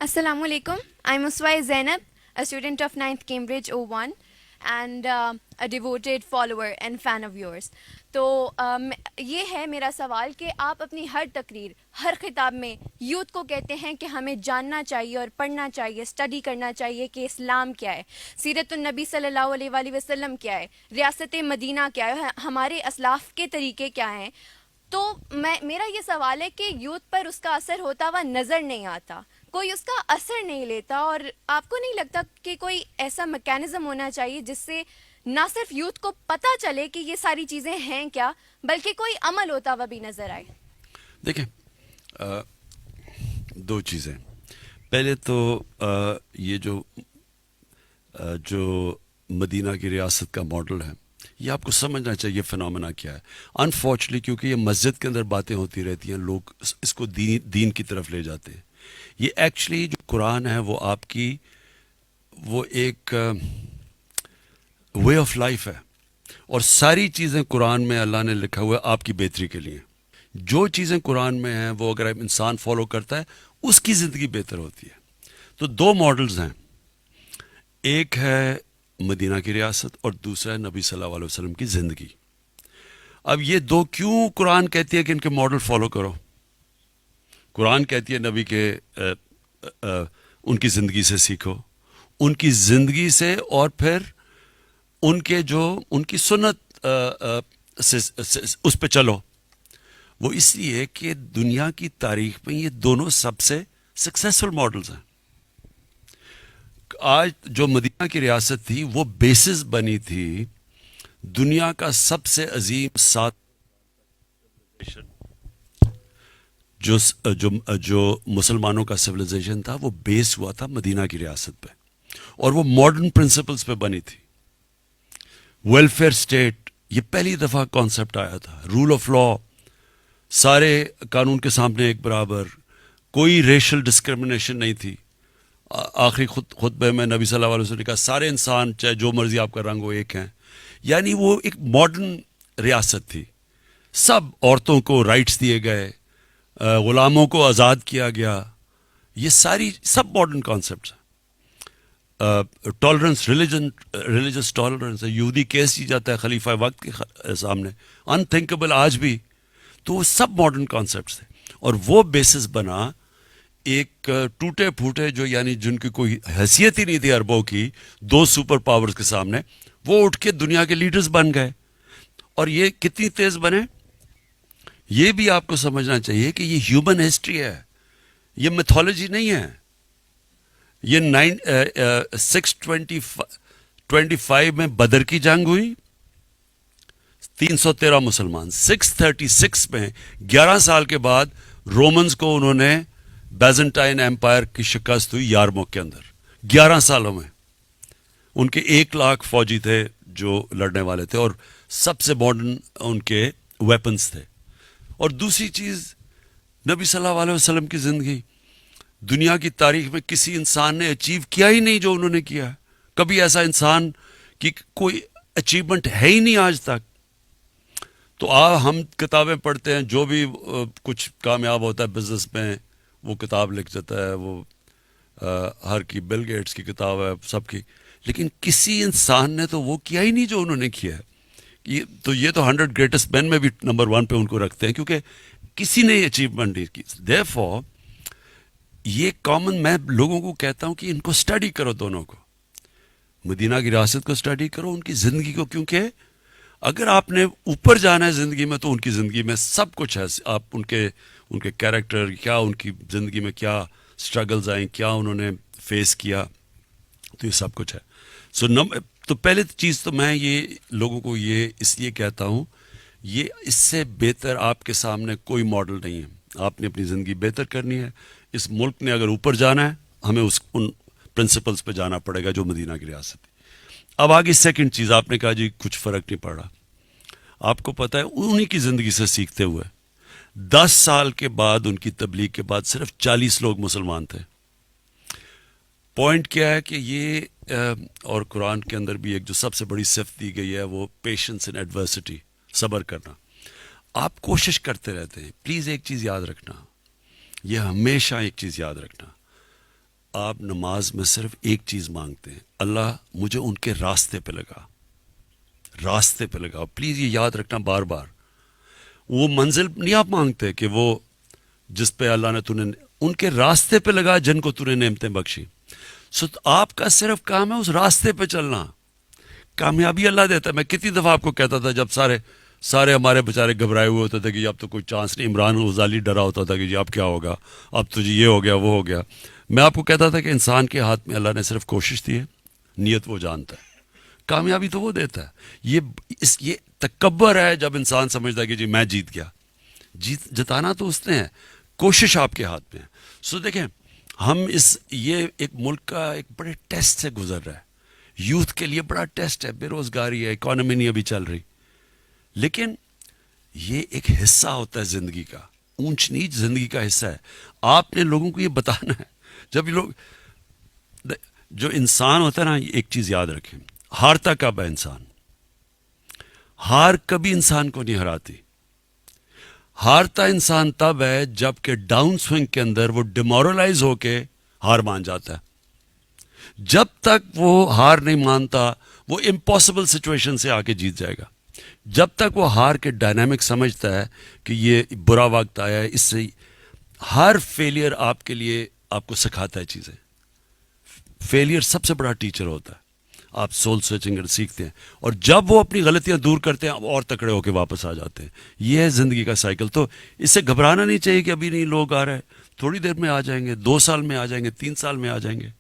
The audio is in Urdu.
Assalamu alaikum. I'm Uswai Zainab, a student of 9th Cambridge O1 and a devoted follower and fan of yours. تو یہ ہے میرا سوال کہ آپ اپنی ہر تقریر ہر خطاب میں یوتھ کو کہتے ہیں کہ ہمیں جاننا چاہیے اور پڑھنا چاہیے، اسٹڈی کرنا چاہیے کہ اسلام کیا ہے، سیرت النبی صلی اللہ علیہ وآلہ وسلم کیا ہے، ریاست مدینہ کیا ہے، ہمارے اسلاف کے طریقے کیا ہیں. تو میرا یہ سوال ہے کہ یوتھ پر اس کا اثر ہوتا ہوا نظر نہیں آتا، کوئی اس کا اثر نہیں لیتا، اور آپ کو نہیں لگتا کہ کوئی ایسا میکینزم ہونا چاہیے جس سے نہ صرف یوتھ کو پتہ چلے کہ یہ ساری چیزیں ہیں کیا، بلکہ کوئی عمل ہوتا ہوا بھی نظر آئے؟ دیکھیں، دو چیزیں. پہلے تو یہ جو مدینہ کی ریاست کا ماڈل ہے، یہ آپ کو سمجھنا چاہیے فنومنا کیا ہے. انفارچونیٹلی کیونکہ یہ مسجد کے اندر باتیں ہوتی رہتی ہیں، لوگ اس کو دین کی طرف لے جاتے ہیں. یہ ایکچولی جو قرآن ہے وہ آپ کی وہ ایک وے آف لائف ہے، اور ساری چیزیں قرآن میں اللہ نے لکھا ہوا ہے آپ کی بہتری کے لیے. جو چیزیں قرآن میں ہیں وہ اگر انسان فالو کرتا ہے اس کی زندگی بہتر ہوتی ہے. تو دو ماڈلز ہیں، ایک ہے مدینہ کی ریاست اور دوسرا ہے نبی صلی اللہ علیہ وسلم کی زندگی. اب یہ دو کیوں قرآن کہتی ہے کہ ان کے ماڈل فالو کرو؟ قرآن کہتی ہے نبی کے ان کی زندگی سے سیکھو، ان کی زندگی سے، اور پھر ان کی سنت اس پہ چلو. وہ اس لیے کہ دنیا کی تاریخ میں یہ دونوں سب سے سکسیسفل ماڈلز ہیں. آج جو مدینہ کی ریاست تھی وہ بیسس بنی تھی دنیا کا سب سے عظیم جو مسلمانوں کا سویلائزیشن تھا وہ بیس ہوا تھا مدینہ کی ریاست پہ، اور وہ ماڈرن پرنسپلز پہ بنی تھی. ویلفیئر اسٹیٹ یہ پہلی دفعہ کانسیپٹ آیا تھا. رول آف لا، سارے قانون کے سامنے ایک برابر، کوئی ریشل ڈسکرمنیشن نہیں تھی. آخری خطبے میں نبی صلی اللہ علیہ وسلم نے کہا سارے انسان چاہے جو مرضی آپ کا رنگ ہو ایک ہیں. یعنی وہ ایک ماڈرن ریاست تھی. سب عورتوں کو رائٹس دیے گئے، غلاموں کو آزاد کیا گیا. یہ سب ماڈرن کانسیپٹس ہیں. ٹالرنس، ریلیجس ٹالرنس ہے. یہودی کیس کی جاتا ہے خلیفہ وقت کے سامنے، انتھنکیبل آج بھی. تو وہ سب ماڈرن کانسیپٹس تھے، اور وہ بیسس بنا ایک ٹوٹے پھوٹے جو یعنی جن کی کوئی حیثیت ہی نہیں تھی عربوں کی، دو سپر پاورز کے سامنے وہ اٹھ کے دنیا کے لیڈرز بن گئے. اور یہ کتنی تیز بنے یہ بھی آپ کو سمجھنا چاہیے کہ یہ ہیومن ہسٹری ہے، یہ میتھولوجی نہیں ہے. یہ 625 میں بدر کی جنگ ہوئی، 313 مسلمان. 636 میں 11 سال کے بعد رومنز کو انہوں نے بیزنٹائن ایمپائر کی شکست ہوئی یارموک کے اندر. 11 سالوں میں ان کے 1 لاکھ فوجی تھے جو لڑنے والے تھے، اور سب سے ماڈرن ان کے ویپنز تھے. اور دوسری چیز، نبی صلی اللہ علیہ وسلم کی زندگی دنیا کی تاریخ میں کسی انسان نے اچیو کیا ہی نہیں جو انہوں نے کیا. کبھی ایسا انسان کی کوئی اچیومنٹ ہے ہی نہیں آج تک. تو ہم کتابیں پڑھتے ہیں، جو بھی کچھ کامیاب ہوتا ہے بزنس میں وہ کتاب لکھ جاتا ہے، وہ ہر کی بل گیٹس کی کتاب ہے سب کی، لیکن کسی انسان نے تو وہ کیا ہی نہیں جو انہوں نے کیا ہے. یہ تو 100 گریٹسٹ مین میں بھی نمبر 1 پہ ان کو رکھتے ہیں، کیونکہ کسی نے اچیومنٹ نہیں کی. Therefore یہ کامن، میں لوگوں کو کہتا ہوں کہ ان کو اسٹڈی کرو، دونوں کو، مدینہ کی ریاست کو اسٹڈی کرو، ان کی زندگی کو. کیونکہ اگر آپ نے اوپر جانا ہے زندگی میں تو ان کی زندگی میں سب کچھ ہے. آپ ان کے کیریکٹر کیا، ان کی زندگی میں کیا اسٹرگلز آئیں، کیا انہوں نے فیس کیا، تو یہ سب کچھ ہے. تو پہلے چیز تو میں یہ لوگوں کو یہ اس لیے کہتا ہوں، یہ اس سے بہتر آپ کے سامنے کوئی ماڈل نہیں ہے. آپ نے اپنی زندگی بہتر کرنی ہے. اس ملک نے اگر اوپر جانا ہے ہمیں ان پرنسپلز پہ جانا پڑے گا جو مدینہ کی ریاست ہے. اب آگے سیکنڈ چیز، آپ نے کہا جی کچھ فرق نہیں پڑ رہا. آپ کو پتہ ہے انہی کی زندگی سے سیکھتے ہوئے 10 سال کے بعد ان کی تبلیغ کے بعد صرف 40 لوگ مسلمان تھے. پوائنٹ کیا ہے کہ یہ اور قرآن کے اندر بھی ایک جو سب سے بڑی صفت دی گئی ہے وہ پیشنس ان ایڈورسٹی، صبر کرنا. آپ کوشش کرتے رہتے ہیں. پلیز ایک چیز یاد رکھنا، یہ ہمیشہ ایک چیز یاد رکھنا، آپ نماز میں صرف ایک چیز مانگتے ہیں, اللہ مجھے ان کے راستے پہ لگا, راستے پہ لگا. پلیز یہ یاد رکھنا بار بار, وہ منزل نہیں آپ مانگتے کہ وہ جس پہ اللہ نے تُونے ان کے راستے پہ لگا جن کو تُونے نعمتیں بخشی. سو آپ کا صرف کام ہے اس راستے پہ چلنا, کامیابی اللہ دیتا ہے. میں کتنی دفعہ آپ کو کہتا تھا جب سارے ہمارے بیچارے گھبرائے ہوئے ہوتے تھے کہ اب تو کوئی چانس نہیں, عمران غزالی ڈرا ہوتا تھا کہ جی اب کیا ہوگا, اب تو جی یہ ہو گیا وہ ہو گیا. میں آپ کو کہتا تھا کہ انسان کے ہاتھ میں اللہ نے صرف کوشش دی ہے, نیت وہ جانتا ہے, کامیابی تو وہ دیتا ہے. یہ تکبر ہے جب انسان سمجھتا ہے کہ جی میں جیت گیا. جتانا تو اس نے ہے, کوشش آپ کے ہاتھ میں ہے. سو دیکھیں ہم یہ ایک ملک کا ایک بڑے ٹیسٹ سے گزر رہا ہے, یوتھ کے لیے بڑا ٹیسٹ ہے, بے روزگاری ہے, اکانومی نہیں ابھی چل رہی, لیکن یہ ایک حصہ ہوتا ہے زندگی کا, اونچ نیچ زندگی کا حصہ ہے. آپ نے لوگوں کو یہ بتانا ہے. جب یہ لوگ جو انسان ہوتا ہے نا, ایک چیز یاد رکھیں, ہارتا کب ہے انسان؟ ہار کبھی انسان کو نہیں ہراتی. ہارتا انسان تب ہے جب کہ ڈاؤن سوئنگ کے اندر وہ ڈیمورلائز ہو کے ہار مان جاتا ہے. جب تک وہ ہار نہیں مانتا وہ امپاسبل سچویشن سے آ کے جیت جائے گا. جب تک وہ ہار کے ڈائنامک سمجھتا ہے کہ یہ برا وقت آیا ہے, اس سے ہر فیلئر آپ کے لیے آپ کو سکھاتا ہے چیزیں. فیلئر سب سے بڑا ٹیچر ہوتا ہے. آپ سول سرچنگ سیکھتے ہیں, اور جب وہ اپنی غلطیاں دور کرتے ہیں اور تکڑے ہو کے واپس آ جاتے ہیں. یہ ہے زندگی کا سائیکل. تو اس سے گھبرانا نہیں چاہیے کہ ابھی نہیں لوگ آ رہے ہیں, تھوڑی دیر میں آ جائیں گے, 2 سال میں آ جائیں گے, 3 سال میں آ جائیں گے.